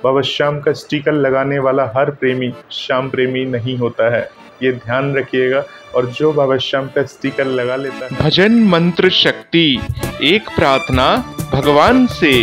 बाबा श्याम का स्टिकर लगाने वाला हर प्रेमी श्याम प्रेमी नहीं होता है, ये ध्यान रखिएगा। और जो बाबा श्याम का स्टिकर लगा लेता है, भजन मंत्र शक्ति, एक प्रार्थना भगवान से।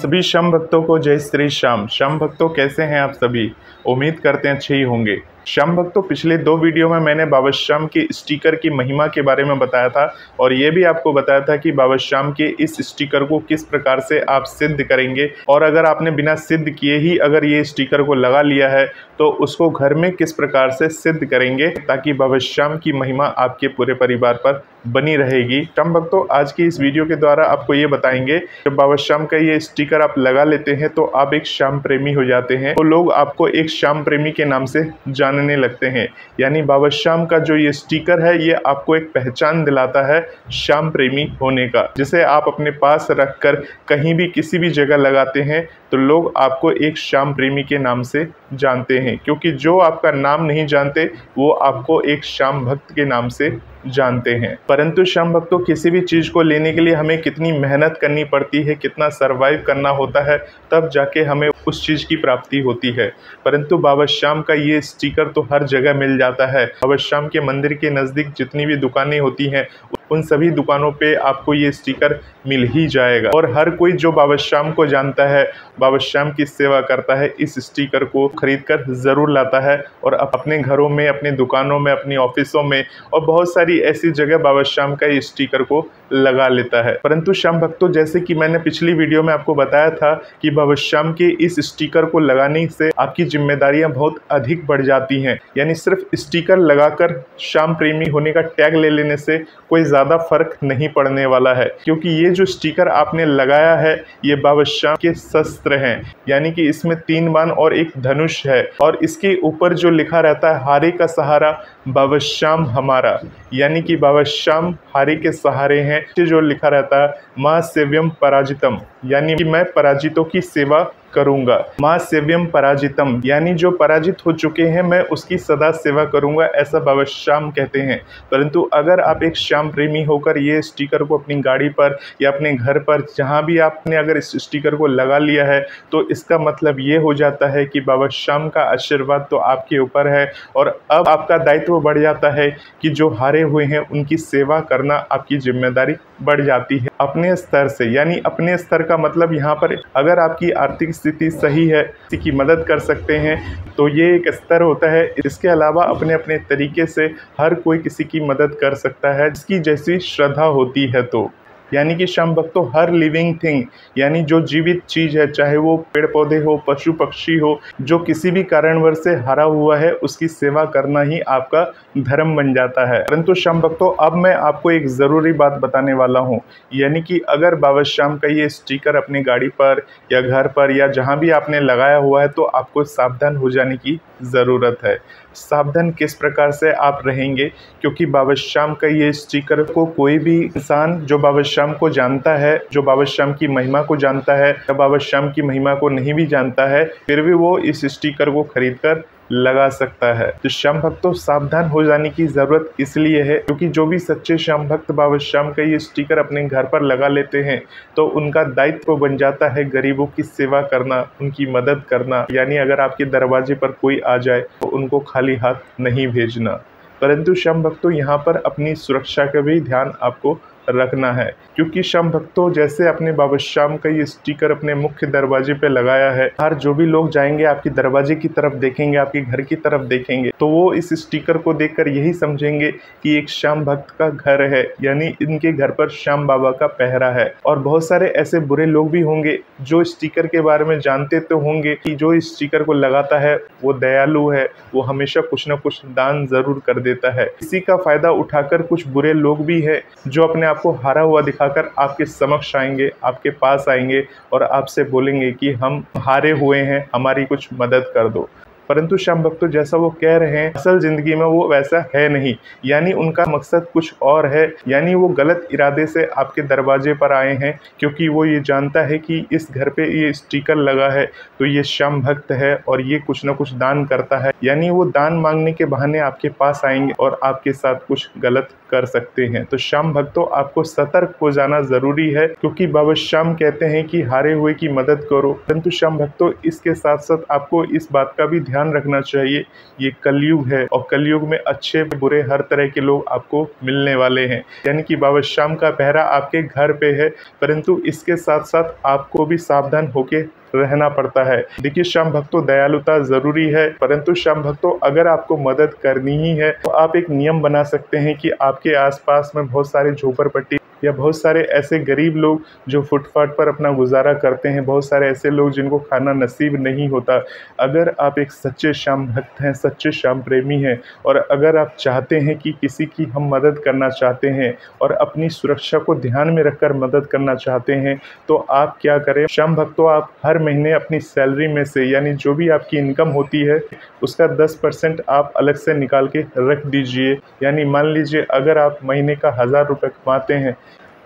सभी श्याम भक्तों को जय श्री श्याम। श्याम भक्तों कैसे हैं आप सभी? उम्मीद करते हैं अच्छे ही होंगे। श्याम भक्तों, पिछले 2 वीडियो में मैंने बाबा श्याम के स्टिकर की महिमा के बारे में बताया था और ये भी आपको बताया था कि बाबा श्याम के इस स्टिकर को किस प्रकार से आप सिद्ध करेंगे, और अगर आपने बिना सिद्ध किए ही अगर ये स्टिकर को लगा लिया है तो उसको घर में किस प्रकार से सिद्ध करेंगे ताकि बाबा श्याम की महिमा आपके पूरे परिवार पर बनी रहेगी। श्याम भक्तों, आज की इस वीडियो के द्वारा आपको ये बताएंगे, जब बाबा श्याम का ये स्टिकर आप लगा लेते हैं तो आप एक श्याम प्रेमी हो जाते हैं, तो लोग आपको एक श्याम प्रेमी के नाम से जानने लगते हैं। यानी बाबा श्याम का जो ये स्टिकर है ये आपको एक पहचान दिलाता है श्याम प्रेमी होने का, जिसे आप अपने पास रखकर कहीं भी किसी भी जगह लगाते हैं तो लोग आपको एक श्याम प्रेमी के नाम से जानते हैं, क्योंकि जो आपका नाम नहीं जानते वो आपको एक श्याम भक्त के नाम से जानते हैं। परंतु श्याम भक्तों, किसी भी चीज़ को लेने के लिए हमें कितनी मेहनत करनी पड़ती है, कितना सरवाइव करना होता है, तब जाके हमें उस चीज़ की प्राप्ति होती है। परंतु बाबा श्याम का ये स्टिकर तो हर जगह मिल जाता है। बाबा श्याम के मंदिर के नज़दीक जितनी भी दुकानें होती हैं उन सभी दुकानों पे आपको ये स्टिकर मिल ही जाएगा, और हर कोई जो बाबा श्याम को जानता है, बाबा श्याम की सेवा करता है, इस स्टिकर को खरीदकर ज़रूर लाता है और अपने घरों में, अपनी दुकानों में, अपनी ऑफिसों में और बहुत सारी ऐसी जगह बाबा श्याम का ये स्टिकर को लगा लेता है। परंतु श्याम भक्तों, जैसे कि मैंने पिछली वीडियो में आपको बताया था कि बाबा श्याम के इस स्टिकर को लगाने से आपकी जिम्मेदारियां बहुत अधिक बढ़ जाती हैं। यानी सिर्फ स्टिकर लगाकर श्याम प्रेमी होने का टैग ले लेने से कोई ज़्यादा फर्क नहीं पड़ने वाला है, क्योंकि ये जो स्टिकर आपने लगाया है ये बाबा श्याम के शस्त्र हैं। यानी कि इसमें 3 बाण और एक धनुष है, और इसके ऊपर जो लिखा रहता है, हारे का सहारा बाबा श्याम हमारा, यानी कि बाबा श्याम हारे के सहारे हैं। जो लिखा रहता है, मां सेव्यम पराजितम, यानी कि मैं पराजितों की सेवा करूंगा। मां सेव्यम पराजितम, यानी जो पराजित हो चुके हैं मैं उसकी सदा सेवा करूंगा, ऐसा बाबा श्याम कहते हैं। परंतु अगर आप एक श्याम प्रेमी होकर ये स्टिकर को अपनी गाड़ी पर या अपने घर पर जहां भी आपने अगर इस स्टिकर को लगा लिया है तो इसका मतलब ये हो जाता है कि बाबा श्याम का आशीर्वाद तो आपके ऊपर है, और अब आपका दायित्व बढ़ जाता है कि जो हारे हुए हैं उनकी सेवा करना आपकी जिम्मेदारी बढ़ जाती है अपने स्तर से। यानी अपने स्तर का मतलब यहाँ पर अगर आपकी आर्थिक स्थिति सही है, किसी की मदद कर सकते हैं, तो ये एक स्तर होता है। इसके अलावा अपने अपने तरीके से हर कोई किसी की मदद कर सकता है जिसकी जैसी श्रद्धा होती है। तो यानी कि श्याम भक्तों, हर लिविंग थिंग, यानी जो जीवित चीज़ है, चाहे वो पेड़ पौधे हो, पशु पक्षी हो, जो किसी भी कारणवश से हारा हुआ है उसकी सेवा करना ही आपका धर्म बन जाता है। परंतु श्याम भक्तों, अब मैं आपको एक ज़रूरी बात बताने वाला हूँ, यानी कि अगर बाबा श्याम का ये स्टिकर अपनी गाड़ी पर या घर पर या जहाँ भी आपने लगाया हुआ है तो आपको सावधान हो जाने की ज़रूरत है। सावधान किस प्रकार से आप रहेंगे, क्योंकि बाबा श्याम का ये स्टिकर को कोई भी इंसान जो बाबा श्याम को जानता है, जो बाबा श्याम की महिमा को जानता है या बाबा श्याम की महिमा को नहीं भी जानता है, फिर भी वो इस स्टिकर को खरीदकर लगा सकता है। तो श्याम भक्तों, सावधान हो जाने की जरूरत इसलिए है क्योंकि जो भी सच्चे श्याम भक्त बाबा श्याम का ये स्टिकर अपने घर पर लगा लेते हैं तो उनका दायित्व बन जाता है गरीबों की सेवा करना, उनकी मदद करना। यानी अगर आपके दरवाजे पर कोई आ जाए तो उनको खाली हाथ नहीं भेजना। परंतु श्याम भक्तों, यहाँ पर अपनी सुरक्षा का भी ध्यान आपको रखना है, क्योंकि श्याम भक्तों, जैसे अपने बाबा श्याम का ये स्टिकर अपने मुख्य दरवाजे पे लगाया है, हर जो भी लोग जाएंगे आपके दरवाजे की तरफ देखेंगे, आपके घर की तरफ देखेंगे, तो वो इस स्टिकर को देखकर यही समझेंगे कि एक श्याम भक्त का घर है, यानी इनके घर पर श्याम बाबा का पहरा है। और बहुत सारे ऐसे बुरे लोग भी होंगे जो स्टिकर के बारे में जानते तो होंगे कि जो इस स्टिकर को लगाता है वो दयालु है, वो हमेशा कुछ न कुछ दान जरूर कर देता है। इसी का फायदा उठाकर कुछ बुरे लोग भी है जो अपने आपको हारा हुआ दिखाकर आपके समक्ष आएंगे, आपके पास आएंगे और आपसे बोलेंगे कि हम हारे हुए हैं, हमारी कुछ मदद कर दो। परंतु श्याम भक्तों जैसा वो कह रहे हैं असल जिंदगी में वो वैसा है नहीं, यानी उनका मकसद कुछ और है, यानी वो गलत इरादे से आपके दरवाजे पर आए हैं, क्योंकि वो ये जानता है कि इस घर पे ये स्टिकर लगा है तो ये श्याम भक्त है और ये कुछ ना कुछ दान करता है, यानी वो दान मांगने के बहाने आपके पास आएंगे और आपके साथ कुछ गलत कर सकते हैं। तो श्याम भक्तों आपको सतर्क हो जाना जरूरी है, क्योंकि बाबा श्याम कहते हैं कि हारे हुए की मदद करो। परंतु श्याम भक्तों इसके साथ साथ आपको इस बात का भी ध्यान रखना चाहिए, ये कलयुग है और कलयुग में अच्छे बुरे हर तरह के लोग आपको मिलने वाले हैं, यानी कि बाबा श्याम का पहरा आपके घर पे है, परंतु इसके साथ साथ आपको भी सावधान होके रहना पड़ता है। देखिए श्याम भक्तों दयालुता जरूरी है, परंतु श्याम भक्तों अगर आपको मदद करनी ही है तो आप एक नियम बना सकते हैं कि आपके आसपास में बहुत सारे झोपड़पट्टी या बहुत सारे ऐसे गरीब लोग जो फुटपाथ पर अपना गुजारा करते हैं, बहुत सारे ऐसे लोग जिनको खाना नसीब नहीं होता, अगर आप एक सच्चे श्याम भक्त हैं, सच्चे श्याम प्रेमी हैं और अगर आप चाहते हैं कि किसी की हम मदद करना चाहते हैं और अपनी सुरक्षा को ध्यान में रखकर मदद करना चाहते हैं, तो आप क्या करें श्याम भक्तों, आप हर महीने अपनी सैलरी में से यानी जो भी आपकी इनकम होती है उसका 10% आप अलग से निकाल के रख दीजिए। यानी मान लीजिए अगर आप महीने का 1000 रुपये कमाते हैं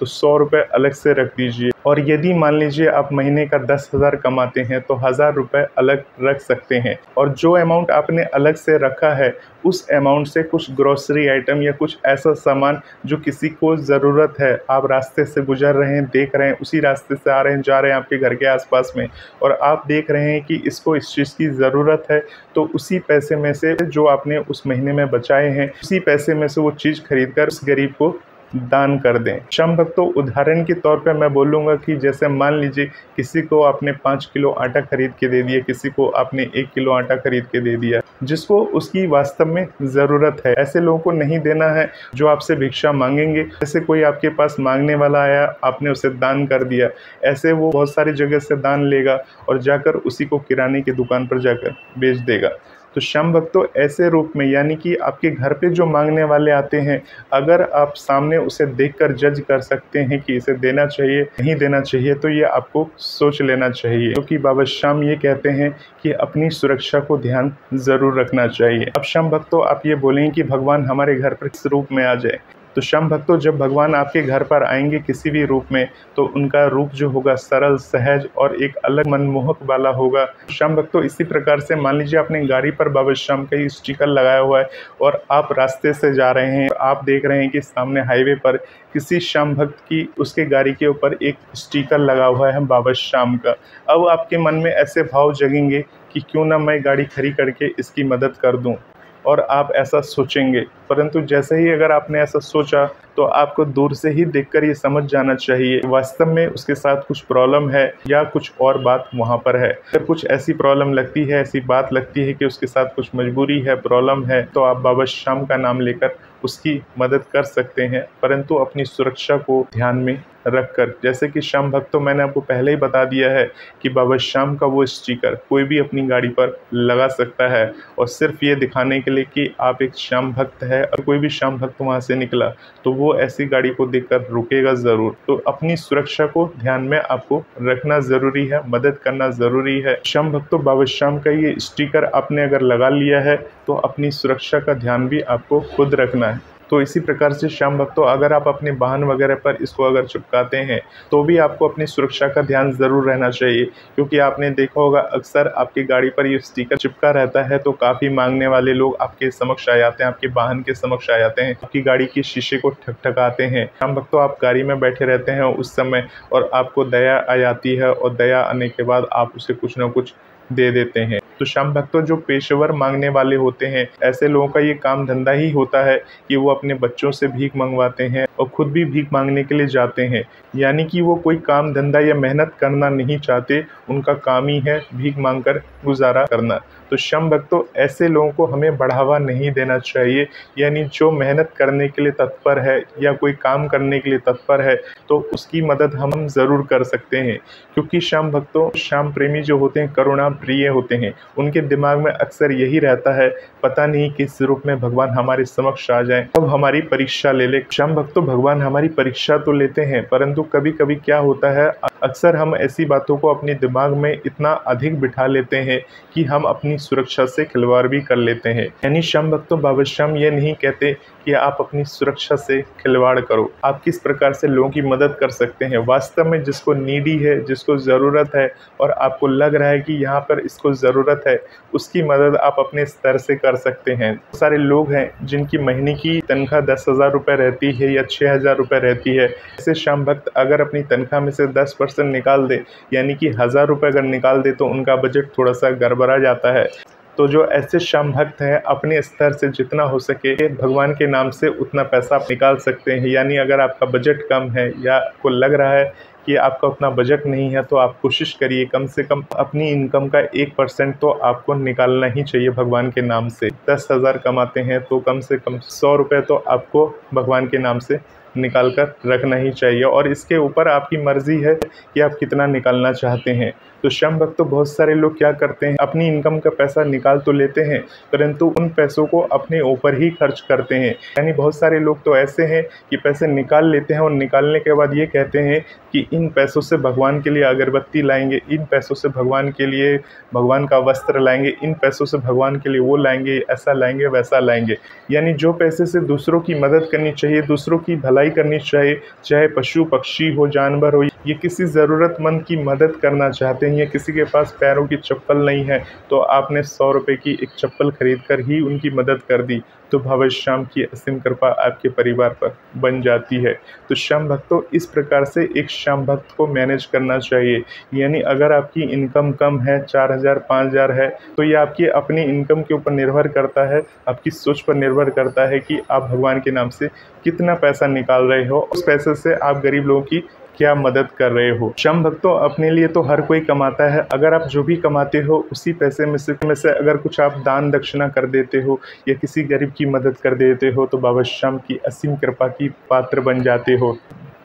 तो 100 रुपये अलग से रख दीजिए, और यदि मान लीजिए आप महीने का 10,000 कमाते हैं तो 1000 रुपये अलग रख सकते हैं, और जो अमाउंट आपने अलग से रखा है उस अमाउंट से कुछ ग्रोसरी आइटम या कुछ ऐसा सामान जो किसी को ज़रूरत है, आप रास्ते से गुजर रहे हैं, देख रहे हैं, उसी रास्ते से आ रहे हैं, जा रहे हैं आपके घर के आसपास में और आप देख रहे हैं कि इसको इस चीज़ की ज़रूरत है, तो उसी पैसे में से जो आपने उस महीने में बचाए हैं उसी पैसे में से वो चीज़ खरीद कर उस गरीब को दान कर दें। श्याम भक्तों उदाहरण के तौर पे मैं बोलूँगा कि जैसे मान लीजिए किसी को आपने 5 किलो आटा खरीद के दे दिया, किसी को आपने 1 किलो आटा खरीद के दे दिया, जिसको उसकी वास्तव में ज़रूरत है। ऐसे लोगों को नहीं देना है जो आपसे भिक्षा मांगेंगे। जैसे कोई आपके पास मांगने वाला आया, आपने उसे दान कर दिया, ऐसे वो बहुत सारी जगह से दान लेगा और जाकर उसी को किराने की दुकान पर जाकर बेच देगा। तो श्याम भक्तों ऐसे रूप में यानी कि आपके घर पे जो मांगने वाले आते हैं, अगर आप सामने उसे देखकर जज कर सकते हैं कि इसे देना चाहिए नहीं देना चाहिए, तो ये आपको सोच लेना चाहिए, क्योंकि बाबा श्याम ये कहते हैं कि अपनी सुरक्षा को ध्यान जरूर रखना चाहिए। अब श्याम भक्तों आप ये बोलेंगे कि भगवान हमारे घर पर किस रूप में आ जाए, तो श्याम भक्तों जब भगवान आपके घर पर आएंगे किसी भी रूप में तो उनका रूप जो होगा सरल, सहज और एक अलग मनमोहक वाला होगा। श्याम भक्तों इसी प्रकार से मान लीजिए आपने गाड़ी पर बाबा श्याम का ही स्टिकर लगाया हुआ है और आप रास्ते से जा रहे हैं, आप देख रहे हैं कि सामने हाईवे पर किसी श्याम भक्त की उसके गाड़ी के ऊपर एक स्टिकर लगा हुआ है बाबा श्याम का। अब आपके मन में ऐसे भाव जगेंगे कि क्यों ना मैं गाड़ी खड़ी करके इसकी मदद कर दूं, और आप ऐसा सोचेंगे। परंतु जैसे ही अगर आपने ऐसा सोचा तो आपको दूर से ही देखकर ये समझ जाना चाहिए वास्तव में उसके साथ कुछ प्रॉब्लम है या कुछ और बात वहाँ पर है। अगर कुछ ऐसी प्रॉब्लम लगती है, ऐसी बात लगती है कि उसके साथ कुछ मजबूरी है, प्रॉब्लम है, तो आप बाबा श्याम का नाम लेकर उसकी मदद कर सकते हैं, परंतु अपनी सुरक्षा को ध्यान में रखकर। जैसे कि श्याम भक्तों मैंने आपको पहले ही बता दिया है कि बाबा श्याम का वो स्टिकर कोई भी अपनी गाड़ी पर लगा सकता है, और सिर्फ ये दिखाने के लिए कि आप एक श्याम भक्त है। और कोई भी श्याम भक्त वहाँ से निकला तो वो ऐसी गाड़ी को देखकर रुकेगा ज़रूर। तो अपनी सुरक्षा को ध्यान में आपको रखना ज़रूरी है, मदद करना ज़रूरी है। श्याम भक्तों बाबा श्याम का ये स्टिकर आपने अगर लगा लिया है तो अपनी सुरक्षा का ध्यान भी आपको खुद रखना है। तो इसी प्रकार से श्याम भक्तों अगर आप अपने वाहन वगैरह पर इसको अगर चिपकाते हैं तो भी आपको अपनी सुरक्षा का ध्यान ज़रूर रहना चाहिए, क्योंकि आपने देखा होगा अक्सर आपकी गाड़ी पर ये स्टिकर चिपका रहता है तो काफ़ी मांगने वाले लोग आपके समक्ष आ जाते हैं, आपके वाहन के समक्ष आ जाते हैं, आपकी गाड़ी के शीशे को ठकठकाते हैं। श्याम भक्तों आप गाड़ी में बैठे रहते हैं उस समय और आपको दया आ जाती है, और दया आने के बाद आप उसे कुछ ना कुछ दे देते हैं। तो श्याम भक्तों जो पेशेवर मांगने वाले होते हैं, ऐसे लोगों का ये काम धंधा ही होता है कि वो अपने बच्चों से भीख मंगवाते हैं और खुद भी भीख मांगने के लिए जाते हैं, यानी कि वो कोई काम धंधा या मेहनत करना नहीं चाहते, उनका काम ही है भीख मांगकर गुजारा करना। तो श्याम भक्तों ऐसे लोगों को हमें बढ़ावा नहीं देना चाहिए, यानी जो मेहनत करने के लिए तत्पर है या कोई काम करने के लिए तत्पर है तो उसकी मदद हम ज़रूर कर सकते हैं, क्योंकि श्याम भक्तों श्याम प्रेमी जो होते हैं करुणा प्रिय होते हैं, उनके दिमाग में अक्सर यही रहता है पता नहीं किस रूप में भगवान हमारे समक्ष आ जाए, अब हमारी परीक्षा ले ले। श्याम भक्तों भगवान हमारी परीक्षा तो लेते हैं, परंतु कभी कभी क्या होता है अक्सर हम ऐसी बातों को अपने दिमाग में इतना अधिक बिठा लेते हैं कि हम अपनी सुरक्षा से खिलवाड़ भी कर लेते हैं। यानी शम भक्तों, बाबा श्याम ये नहीं कहते कि आप अपनी सुरक्षा से खिलवाड़ करो। आप किस प्रकार से लोगों की मदद कर सकते हैं, वास्तव में जिसको नीडी है, जिसको ज़रूरत है और आपको लग रहा है कि यहाँ पर इसको ज़रूरत है, उसकी मदद आप अपने स्तर से कर सकते हैं। बहुत सारे लोग हैं जिनकी महीने की तनख्वाह 10,000 रुपये रहती है या 6,000 रुपये रहती है। ऐसे श्याम भक्त अगर अपनी तनख्वाह में से 10% निकाल दे, यानी कि 1,000 रुपये अगर निकाल दे, तो उनका बजट थोड़ा सा गड़बड़ा जाता है। तो जो ऐसे श्याम भक्त हैं, अपने स्तर से जितना हो सके भगवान के नाम से उतना पैसा आप निकाल सकते हैं। यानी अगर आपका बजट कम है या आपको लग रहा है कि आपका उतना बजट नहीं है, तो आप कोशिश करिए कम से कम अपनी इनकम का 1% तो आपको निकालना ही चाहिए भगवान के नाम से। 10,000 कमाते हैं तो कम से कम 100 रुपये तो आपको भगवान के नाम से निकाल कर रखना ही चाहिए, और इसके ऊपर आपकी मर्ज़ी है कि आप कितना निकालना चाहते हैं। तो श्याम भक्त तो बहुत सारे लोग क्या करते हैं, अपनी इनकम का पैसा निकाल तो लेते हैं, परंतु उन पैसों को अपने ऊपर ही खर्च करते हैं। यानी बहुत सारे लोग तो ऐसे हैं कि पैसे निकाल लेते हैं और निकालने के बाद ये कहते हैं कि इन पैसों से भगवान के लिए अगरबत्ती लाएंगे, इन पैसों से भगवान के लिए भगवान का वस्त्र लाएंगे, इन पैसों से भगवान के लिए वो लाएंगे, ऐसा लाएंगे, वैसा लाएंगे। यानी जो पैसे से दूसरों की मदद करनी चाहिए, दूसरों की भलाई करनी चाहिए, चाहे पशु पक्षी हो, जानवर हो, ये किसी ज़रूरतमंद की मदद करना चाहते हैं, या किसी के पास पैरों की चप्पल नहीं है तो आपने 100 रुपये की एक चप्पल खरीद कर ही उनकी मदद कर दी, तो बाबा श्याम की असीम कृपा आपके परिवार पर बन जाती है। तो श्याम भक्तों, इस प्रकार से एक श्याम भक्त को मैनेज करना चाहिए। यानी अगर आपकी इनकम कम है, 4,000 5,000 है, तो ये आपकी अपनी इनकम के ऊपर निर्भर करता है, आपकी सोच पर निर्भर करता है कि आप भगवान के नाम से कितना पैसा निकाल रहे हो, उस पैसे से आप गरीब लोगों की क्या मदद कर रहे हो। श्याम भक्तों, अपने लिए तो हर कोई कमाता है, अगर आप जो भी कमाते हो उसी पैसे में से अगर कुछ आप दान दक्षिणा कर देते हो या किसी गरीब की मदद कर देते हो, तो बाबा श्याम की असीम कृपा की पात्र बन जाते हो।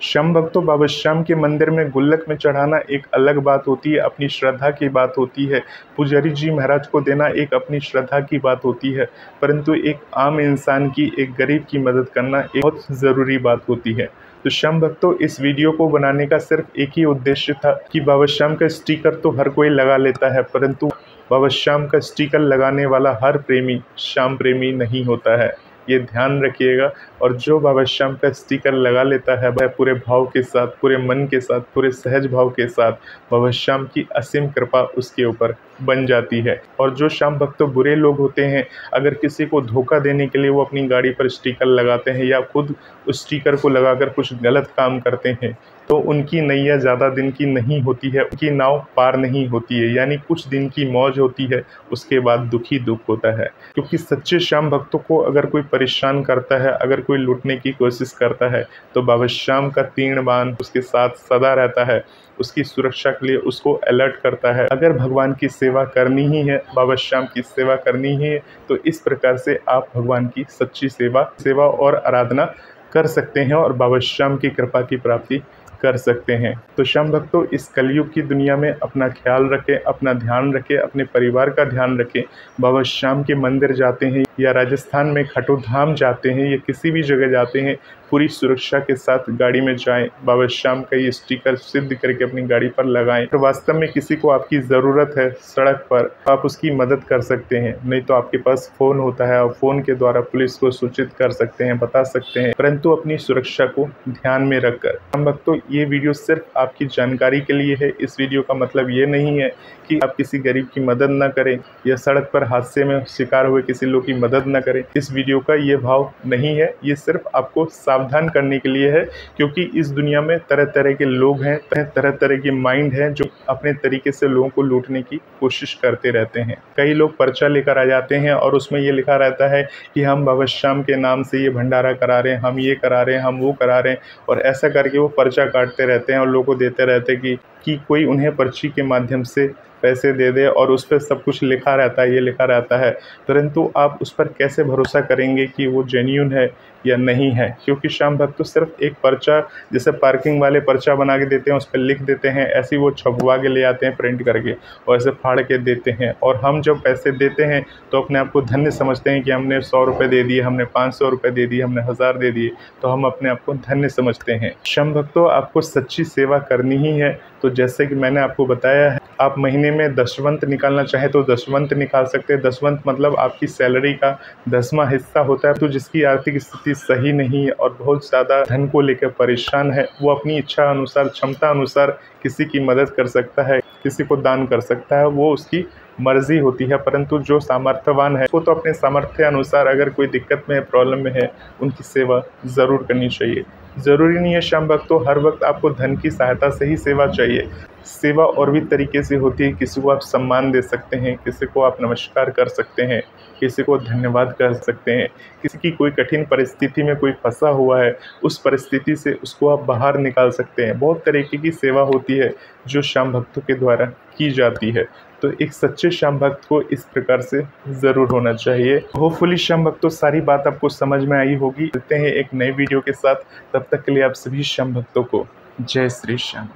श्याम भक्तों, बाबा श्याम के मंदिर में गुल्लक में चढ़ाना एक अलग बात होती है, अपनी श्रद्धा की बात होती है। पुजारी जी महाराज को देना एक अपनी श्रद्धा की बात होती है, परंतु एक आम इंसान की, एक गरीब की मदद करना एक बहुत ज़रूरी बात होती है। तो श्याम भक्तों, इस वीडियो को बनाने का सिर्फ एक ही उद्देश्य था कि बाबा श्याम का स्टिकर तो हर कोई लगा लेता है, परंतु बाबा श्याम का स्टिकर लगाने वाला हर प्रेमी श्याम प्रेमी नहीं होता है, ये ध्यान रखिएगा। और जो बाबा श्याम का स्टिकर लगा लेता है, वह पूरे भाव के साथ, पूरे मन के साथ, पूरे सहज भाव के साथ बाबा श्याम की असीम कृपा उसके ऊपर बन जाती है। और जो श्याम भक्त बुरे लोग होते हैं, अगर किसी को धोखा देने के लिए वो अपनी गाड़ी पर स्टिकर लगाते हैं या खुद उस स्टिकर को लगाकर कुछ गलत काम करते हैं, तो उनकी नैया ज़्यादा दिन की नहीं होती है, उनकी नाव पार नहीं होती है। यानी कुछ दिन की मौज होती है, उसके बाद दुख ही दुख होता है। क्योंकि सच्चे श्याम भक्तों को अगर कोई परेशान करता है, अगर कोई लूटने की कोशिश करता है, तो बाबा श्याम का तीक्ष्ण बाण उसके साथ सदा रहता है, उसकी सुरक्षा के लिए उसको अलर्ट करता है। अगर भगवान की सेवा करनी ही है, बाबा श्याम की सेवा करनी ही है, तो इस प्रकार से आप भगवान की सच्ची सेवा और आराधना कर सकते हैं और बाबा श्याम की कृपा की प्राप्ति कर सकते हैं। तो श्याम भक्तों, इस कलयुग की दुनिया में अपना ख्याल रखें, अपना ध्यान रखें, अपने परिवार का ध्यान रखें। बाबा श्याम के मंदिर जाते हैं या राजस्थान में खटोधाम जाते हैं या किसी भी जगह जाते हैं, पूरी सुरक्षा के साथ गाड़ी में जाएं। बाबा श्याम का ये स्टिकर सिद्ध करके अपनी गाड़ी पर लगाएं। तो वास्तव में किसी को आपकी ज़रूरत है सड़क पर, आप उसकी मदद कर सकते हैं। नहीं तो आपके पास फ़ोन होता है और फ़ोन के द्वारा पुलिस को सूचित कर सकते हैं, बता सकते हैं, परंतु अपनी सुरक्षा को ध्यान में रखकर। श्याम भक्तों, ये वीडियो सिर्फ आपकी जानकारी के लिए है। इस वीडियो का मतलब ये नहीं है कि आप किसी गरीब की मदद न करें या सड़क पर हादसे में शिकार हुए किसी लोग की मदद न करें। इस वीडियो का ये भाव नहीं है, ये सिर्फ आपको सावधान करने के लिए है, क्योंकि इस दुनिया में तरह तरह के लोग हैं, तरह तरह के माइंड हैं जो अपने तरीके से लोगों को लूटने की कोशिश करते रहते हैं। कई लोग पर्चा लेकर आ जाते हैं और उसमें ये लिखा रहता है कि हम बाबा श्याम के नाम से ये भंडारा करा रहे हैं, हम ये करा रहे हैं, हम वो करा रहे हैं, और ऐसा करके वो पर्चा काटते रहते हैं और लोगों को देते रहते हैं कि कोई उन्हें पर्ची के माध्यम से पैसे दे दे, और उस पर सब कुछ लिखा रहता है, ये लिखा रहता है, परंतु आप उस पर कैसे भरोसा करेंगे कि वो जेन्युइन है या नहीं है। क्योंकि श्याम भक्त तो सिर्फ एक पर्चा, जैसे पार्किंग वाले पर्चा बना के देते हैं, उस पर लिख देते हैं, ऐसे ही वो छपवा के ले आते हैं प्रिंट करके और ऐसे फाड़ के देते हैं। और हम जब पैसे देते हैं तो अपने आप को धन्य समझते हैं कि हमने 100 रुपये दे दिए, हमने 500 रुपये दे दिए, हमने 1000 दे दिए, तो हम अपने आप को धन्य समझते हैं। श्याम भक्तों, आपको सच्ची सेवा करनी ही है तो जैसे कि मैंने आपको बताया है, आप महीने में दशवंत निकालना चाहे तो दशवंत निकाल सकते हैं। दशवंत मतलब आपकी सैलरी का 10वां हिस्सा होता है। तो जिसकी आर्थिक स्थिति सही नहीं है और बहुत ज़्यादा धन को लेकर परेशान है, वो अपनी इच्छा अनुसार, क्षमता अनुसार किसी की मदद कर सकता है, किसी को दान कर सकता है, वो उसकी मर्जी होती है। परंतु जो सामर्थ्यवान है वो तो अपने सामर्थ्य अनुसार अगर कोई दिक्कत में है, प्रॉब्लम में है, उनकी सेवा ज़रूर करनी चाहिए। ज़रूरी नहीं है श्याम भक्तों हर वक्त आपको धन की सहायता से ही सेवा चाहिए। सेवा और भी तरीके से होती है। किसी को आप सम्मान दे सकते हैं, किसी को आप नमस्कार कर सकते हैं, किसी को धन्यवाद कर सकते हैं। किसी की कोई कठिन परिस्थिति में कोई फंसा हुआ है, उस परिस्थिति से उसको आप बाहर निकाल सकते हैं। बहुत तरीके की सेवा होती है जो श्याम भक्तों के द्वारा की जाती है। तो एक सच्चे श्याम भक्त को इस प्रकार से ज़रूर होना चाहिए। होपफुली श्याम भक्तों सारी बात आपको समझ में आई होगी। मिलते हैं एक नए वीडियो के साथ, तब तक के लिए आप सभी श्याम भक्तों को जय श्री श्याम।